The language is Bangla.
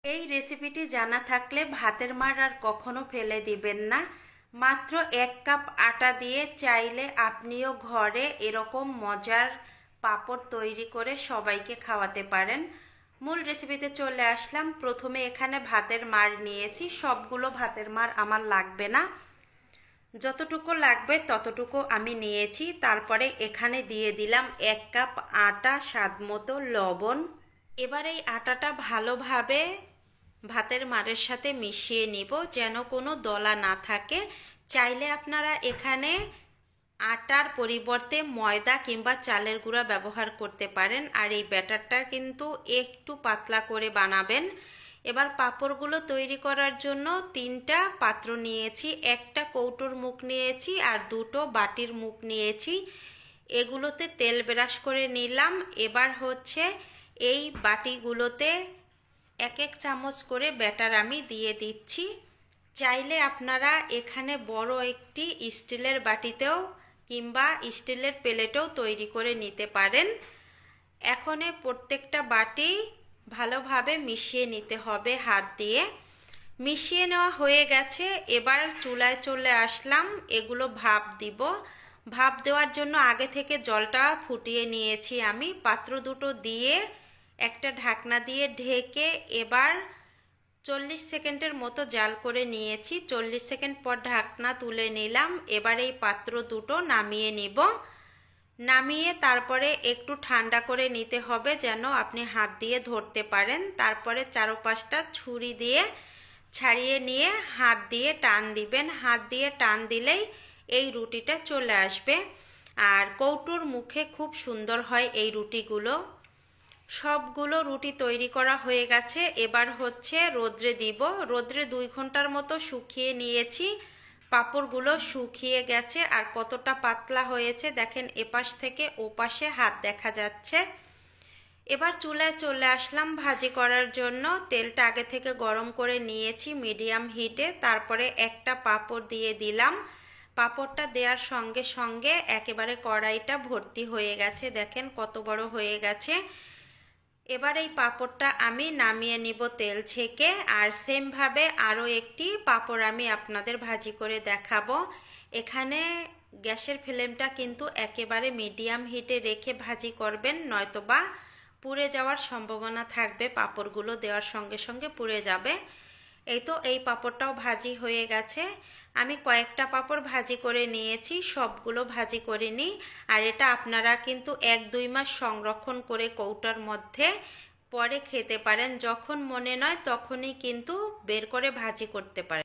এই রেসিপিটি জানা থাকলে ভাতের মার আর কখনো ফেলে দিবেন না। মাত্র 1 কাপ আটা দিয়ে চাইলে আপনিও ঘরে এরকম মজার পাঁপড় তৈরি করে সবাইকে খাওয়াতে পারেন। মূল রেসিপিতে চলে আসলাম। প্রথমে এখানে ভাতের মার নিয়েছি। সবগুলো ভাতের মার আমার লাগবে না, যতটুকু লাগবে ততটুকু আমি নিয়েছি। তারপরে এখানে দিয়ে দিলাম 1 কাপ আটা, স্বাদ মতো লবণ। এবার এই আটাটা ভালোভাবে ভাতের মারের সাথে মিশিয়ে নিব, যেন কোনো দলা না থাকে। চাইলে আপনারা এখানে আটার পরিবর্তে ময়দা কিংবা চালের গুঁড়া ব্যবহার করতে পারেন। আর এই ব্যাটারটা কিন্তু একটু পাতলা করে বানাবেন। এবার পাঁপড়গুলো তৈরি করার জন্য 3টা পাত্র নিয়েছি, একটা কৌটোর মুখ নিয়েছি আর 2টো বাটির মুখ নিয়েছি। এগুলোতে তেল ব্রাশ করে নিলাম। এবার হচ্ছে এই বাটিগুলোতে 1 চামচ করে ব্যাটার আমি দিয়ে দিচ্ছি। চাইলে আপনারা এখানে বড় একটি স্টিলের বাটিতেও কিংবা স্টিলের প্লেটেও তৈরি করে নিতে পারেন। এখন প্রত্যেকটা বাটি ভালোভাবে মিশিয়ে নিতে হবে হাত দিয়ে। মিশিয়ে নেওয়া হয়ে গেছে। এবার চুলায় চলে আসলাম। এগুলো ভাপ দিব। ভাপ দেওয়ার জন্য আগে থেকে জলটা ফুটিয়ে নিয়েছি আমি। পাত্র দুটো দিয়ে একটা ঢাকনা দিয়ে ঢেকে এবার 40 সেকেন্ডের মতো জাল করে নিয়েছি। 40 সেকেন্ড পর ঢাকনা তুলে নিলাম। এবার এই পাত্র দুটো নামিয়ে নিব। নামিয়ে তারপরে একটু ঠান্ডা করে নিতে হবে, যেন আপনি হাত দিয়ে ধরতে পারেন। তারপরে চারপাশটা ছুরি দিয়ে ছাড়িয়ে নিয়ে হাত দিয়ে টান দিবেন। হাত দিয়ে টান দিলেই এই রুটিটা চলে আসবে। আর কৌটোর মুখে খুব সুন্দর হয় এই রুটিগুলো। সবগুলো রুটি তৈরি করা হয়ে গেছে। এবার হচ্ছে রোদ্রে দিব। রোদ্রে 2 ঘন্টার মতো শুকিয়ে নিয়েছি। পাঁপড়গুলো শুকিয়ে গেছে আর কতটা পাতলা হয়েছে দেখেন, এপাশ থেকে ওপাশে হাত দেখা যাচ্ছে। এবার চুলায় চলে আসলাম ভাজি করার জন্য। তেলটা আগে থেকে গরম করে নিয়েছি মিডিয়াম হিটে। তারপরে একটা পাঁপড় দিয়ে দিলাম। পাঁপড়টা দেওয়ার সঙ্গে সঙ্গে একেবারে কড়াইটা ভর্তি হয়ে গেছে। দেখেন কত বড় হয়ে গেছে। এবার এই পাঁপড়টা আমি নামিয়ে নিব তেল ছেঁকে। আর সেমভাবে আরও একটি পাঁপড় আমি আপনাদের ভাজি করে দেখাবো। এখানে গ্যাসের ফ্লেমটা কিন্তু একেবারে মিডিয়াম হিটে রেখে ভাজি করবেন, নয়তোবা পুড়ে যাওয়ার সম্ভাবনা থাকবে। পাঁপড়গুলো দেওয়ার সঙ্গে সঙ্গে পুড়ে যাবে। এই তো এই পাঁপড়টাও ভাজি হয়ে গেছে। আমি কয়েকটা পাঁপড় ভাজি করে নিয়েছি, সবগুলো ভাজি করিনি। আর এটা আপনারা কিন্তু 1-2 মাস সংরক্ষণ করে কৌটার মধ্যে পরে খেতে পারেন। যখন মনে নয় তখনই কিন্তু বের করে ভাজি করতে পারেন।